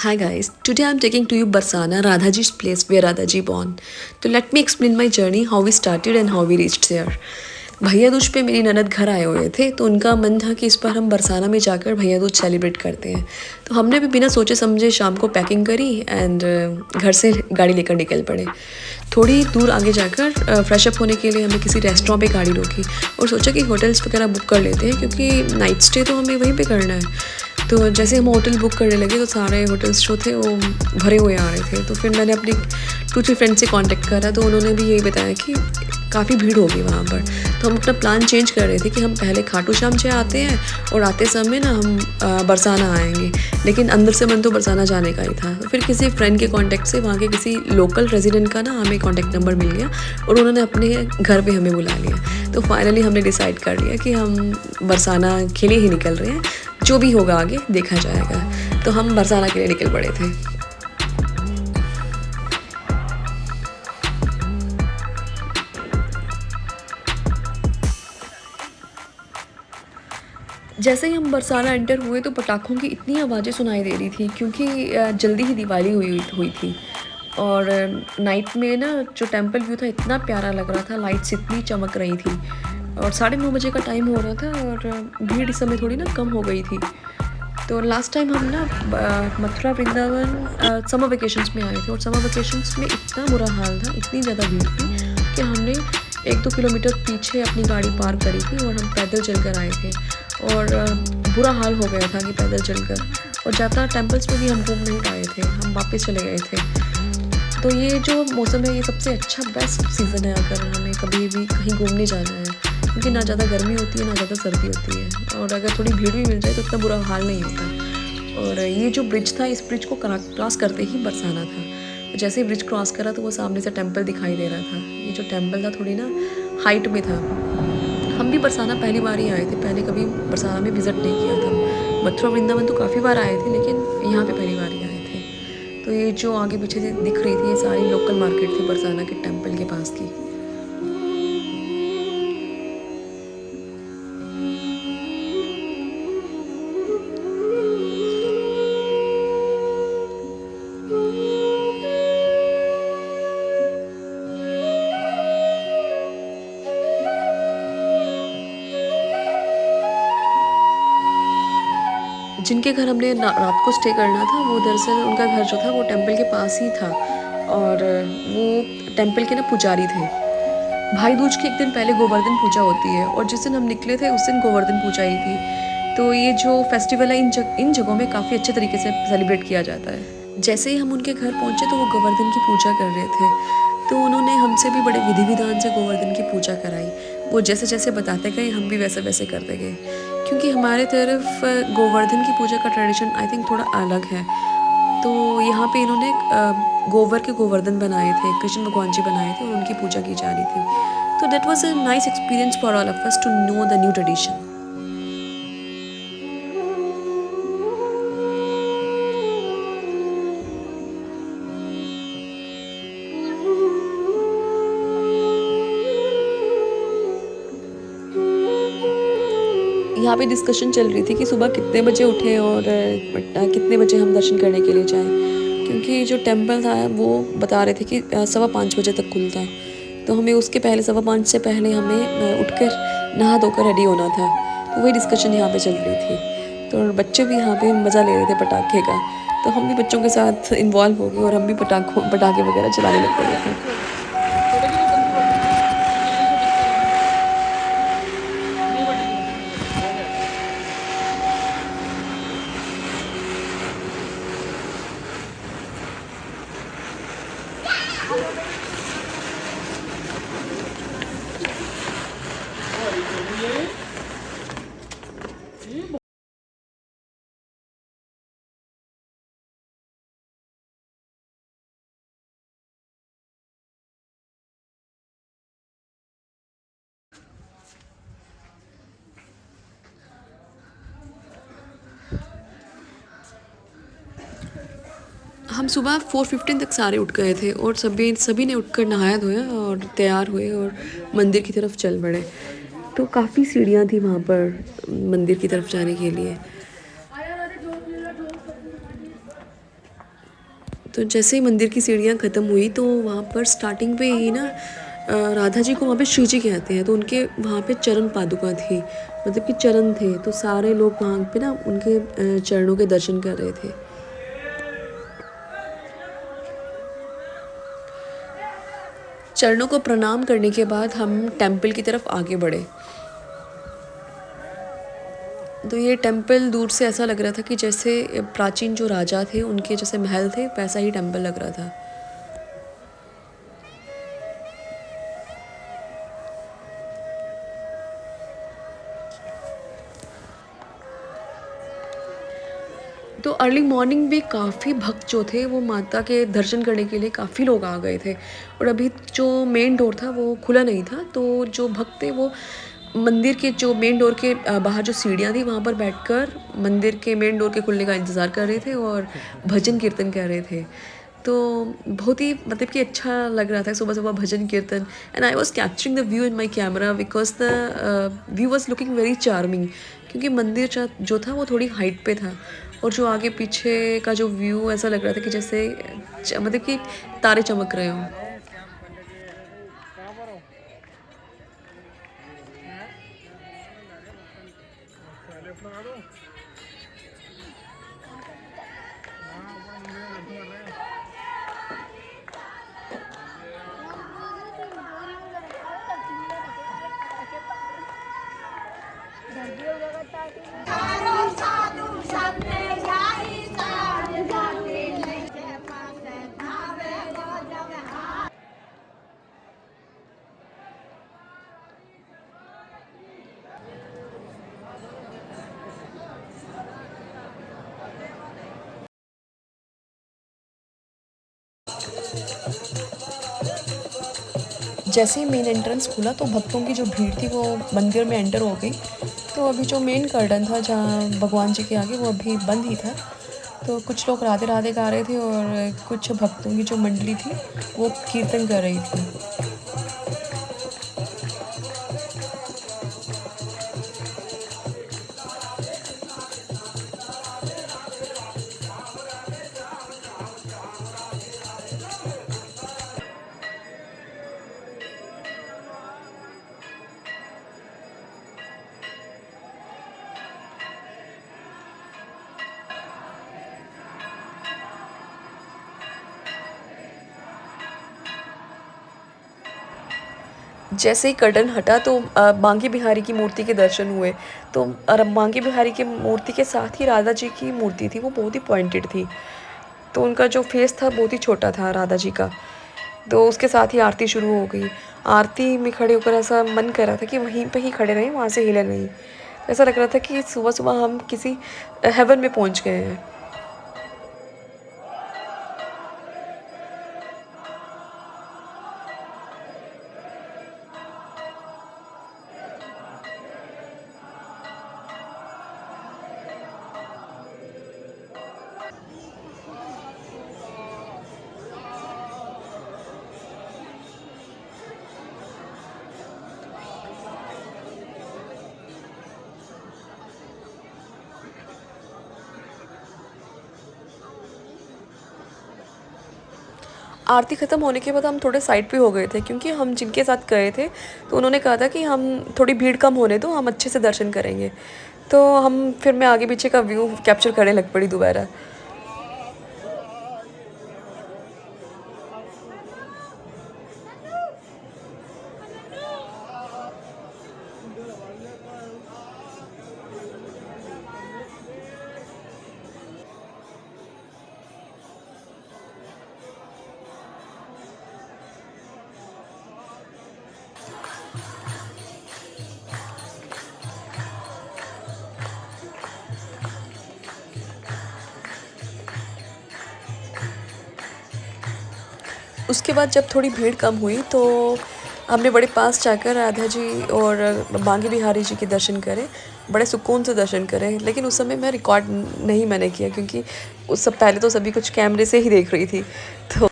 Hi guys, today I'm taking to you Barsana, Radhaji's place where Radhaji born. So let me explain my journey, how we started and how we reached there. भैया दूज पे मेरी ननद घर आए हुए थे तो उनका मन था कि इस बार हम बरसाना में जाकर भैया दूज सेलिब्रेट करते हैं। तो हमने भी बिना सोचे समझे शाम को पैकिंग करी एंड घर से गाड़ी लेकर निकल पड़े। थोड़ी दूर आगे जाकर फ्रेश अप होने के लिए हमने किसी रेस्टोरेंट पे गाड़ी रोकी और सोचा कि होटल्स वगैरह बुक कर लेते हैं क्योंकि नाइट स्टे तो हमें वहीं पे करना है। तो जैसे हम होटल बुक करने लगे तो सारे होटल्स जो थे वो भरे हुए आ रहे थे। तो फिर मैंने अपनी 2-3 फ्रेंड से कांटेक्ट करा तो उन्होंने भी यही बताया कि काफ़ी भीड़ होगी वहाँ पर। तो हम अपना प्लान चेंज कर रहे थे कि हम पहले खाटू श्याम से आते हैं और आते समय ना हम बरसाना आएंगे, लेकिन अंदर से मन तो बरसाना जाने का ही था। तो फिर किसी फ्रेंड के कांटेक्ट से वहाँ के किसी लोकल रेजिडेंट का ना हमें कांटेक्ट नंबर मिल गया और उन्होंने अपने घर पे हमें बुला लिया। तो फाइनली हमने डिसाइड कर लिया कि हम बरसाना के लिए ही निकल रहे हैं, जो भी होगा आगे देखा जाएगा। तो हम बरसाना के लिए निकल पड़े थे। जैसे ही हम बरसाना एंटर हुए तो पटाखों की इतनी आवाज़ें सुनाई दे रही थी क्योंकि जल्दी ही दिवाली हुई थी। और नाइट में ना जो टेंपल व्यू था इतना प्यारा लग रहा था, लाइट्स इतनी चमक रही थी और 9:30 बजे का टाइम हो रहा था और भीड़ इस समय थोड़ी ना कम हो गई थी। तो लास्ट टाइम हम ना मथुरा वृंदावन समर वेकेशंस में आए थे और समर वेकेशंस में इतना बुरा हाल था, इतनी ज़्यादा भीड़ थी कि हमने 1-2 किलोमीटर पीछे अपनी गाड़ी पार्क करी थी और हम पैदल चलकर आए थे। और बुरा हाल हो गया था कि पैदल चलकर, और ज़्यादा टेंपल्स में भी हम घूम नहीं पाए थे, हम वापस चले गए थे। तो ये जो मौसम है ये सबसे अच्छा बेस्ट सीज़न है अगर हमें कभी भी कहीं घूमने जाना है, क्योंकि ना ज़्यादा गर्मी होती है ना ज़्यादा सर्दी होती है और अगर थोड़ी भीड़ भी मिल जाए तो इतना बुरा हाल नहीं होता। और ये जो ब्रिज था, इस ब्रिज को क्रॉस करते ही बरसाना था। तो जैसे ही ब्रिज क्रॉस करा तो वो सामने से टेंपल दिखाई दे रहा था। ये जो टेंपल था थोड़ी ना हाइट में था। हम भी बरसाना पहली बार ही आए थे, पहले कभी बरसाना में विज़िट नहीं किया था। मथुरा वृंदावन तो काफ़ी बार आए थे लेकिन यहाँ पे पहली बार ही आए थे। तो ये जो आगे पीछे से दिख रही थी ये सारी लोकल मार्केट थी बरसाना के टेंपल के पास की। जिनके घर हमने रात को स्टे करना था वो दरअसल उनका घर जो था वो टेंपल के पास ही था और वो टेंपल के ना पुजारी थे। भाई दूज के एक दिन पहले गोवर्धन पूजा होती है और जिस दिन हम निकले थे उस दिन गोवर्धन पूजा ही थी। तो ये जो फेस्टिवल है इन जगहों में काफ़ी अच्छे तरीके से सेलिब्रेट किया जाता है। जैसे ही हम उनके घर पहुँचे तो वो गोवर्धन की पूजा कर रहे थे, तो उन्होंने हमसे भी बड़े विधि विधान से गोवर्धन की पूजा कराई। वो जैसे जैसे बताते गए हम भी वैसे वैसे करते गए, क्योंकि हमारे तरफ गोवर्धन की पूजा का ट्रेडिशन आई थिंक थोड़ा अलग है। तो यहाँ पे इन्होंने गोबर के गोवर्धन बनाए थे, कृष्ण भगवान जी बनाए थे और उनकी पूजा की जा रही थी। तो that was a nice experience for all of us to know the new tradition. यहाँ पे डिस्कशन चल रही थी कि सुबह कितने बजे उठे और कितने बजे हम दर्शन करने के लिए जाएं, क्योंकि जो टेंपल था वो बता रहे थे कि 5:15 बजे तक खुलता है। तो हमें उसके पहले 5:15 से पहले हमें उठकर नहा धोकर रेडी होना था। तो वही डिस्कशन यहाँ पे चल रही थी। तो बच्चे भी यहाँ पे मज़ा ले रहे थे पटाखे का, तो हम भी बच्चों के साथ इन्वॉल्व हो गए और हम भी पटाखे वगैरह चलाने लग पड़े थे। हम सुबह 4:15 तक सारे उठ गए थे और सभी ने उठकर नहाया धोया और तैयार हुए और मंदिर की तरफ चल पड़े। तो काफ़ी सीढ़ियाँ थी वहाँ पर मंदिर की तरफ जाने के लिए। तो जैसे ही मंदिर की सीढ़ियाँ ख़त्म हुई तो वहाँ पर स्टार्टिंग पे ही ना राधा जी को वहाँ पे शिव जी कहते हैं, तो उनके वहाँ पे चरण पादुका थी, मतलब कि चरण थे, तो सारे लोग वहाँ पे ना उनके चरणों के दर्शन कर रहे थे। चरणों को प्रणाम करने के बाद हम टेंपल की तरफ आगे बढ़े। तो ये टेंपल दूर से ऐसा लग रहा था कि जैसे प्राचीन जो राजा थे उनके जैसे महल थे वैसा ही टेंपल लग रहा था। तो अर्ली मॉर्निंग भी काफ़ी भक्त जो थे वो माता के दर्शन करने के लिए काफ़ी लोग आ गए थे, और अभी जो मेन डोर था वो खुला नहीं था, तो जो भक्त थे वो मंदिर के जो मेन डोर के बाहर जो सीढ़ियाँ थी वहाँ पर बैठकर मंदिर के मेन डोर के खुलने का इंतज़ार कर रहे थे और भजन कीर्तन कर रहे थे। तो बहुत ही मतलब कि अच्छा लग रहा था सुबह-सुबह भजन कीर्तन, and I was capturing the view in my camera because the view was looking very charming, क्योंकि मंदिर जो था वो थोड़ी हाइट पे था, और जो आगे पीछे का जो व्यू ऐसा लग रहा था कि जैसे मतलब कि तारे चमक रहे हों। जैसे ही मेन एंट्रेंस खुला तो भक्तों की जो भीड़ थी वो मंदिर में एंटर हो गई। तो अभी जो मेन कर्टन था जहाँ भगवान जी के आगे वो अभी बंद ही था। तो कुछ लोग राधे राधे गा रहे थे और कुछ भक्तों की जो मंडली थी वो कीर्तन कर रही थी। जैसे ही कर्टन हटा तो बांके बिहारी की मूर्ति के दर्शन हुए। तो बांके बिहारी की मूर्ति के साथ ही राधा जी की मूर्ति थी, वो बहुत ही पॉइंटेड थी। तो उनका जो फेस था बहुत ही छोटा था राधा जी का। तो उसके साथ ही आरती शुरू हो गई। आरती में खड़े होकर ऐसा मन कर रहा था कि वहीं पे ही खड़े रहें, वहाँ से हिले नहीं। ऐसा लग रहा था कि सुबह-सुबह हम किसी हेवन में पहुँच गए हैं। आरती ख़त्म होने के बाद हम थोड़े साइड पे हो गए थे, क्योंकि हम जिनके साथ गए थे तो उन्होंने कहा था कि हम थोड़ी भीड़ कम होने दो, हम अच्छे से दर्शन करेंगे। तो मैं आगे पीछे का व्यू कैप्चर करने लग पड़ी दोबारा। उसके बाद जब थोड़ी भीड़ कम हुई तो हमने बड़े पास जाकर राधा जी और बांके बिहारी जी के दर्शन करे, बड़े सुकून से दर्शन करे। लेकिन उस समय मैं रिकॉर्ड नहीं मैंने किया, क्योंकि उस सब पहले तो सभी कुछ कैमरे से ही देख रही थी। तो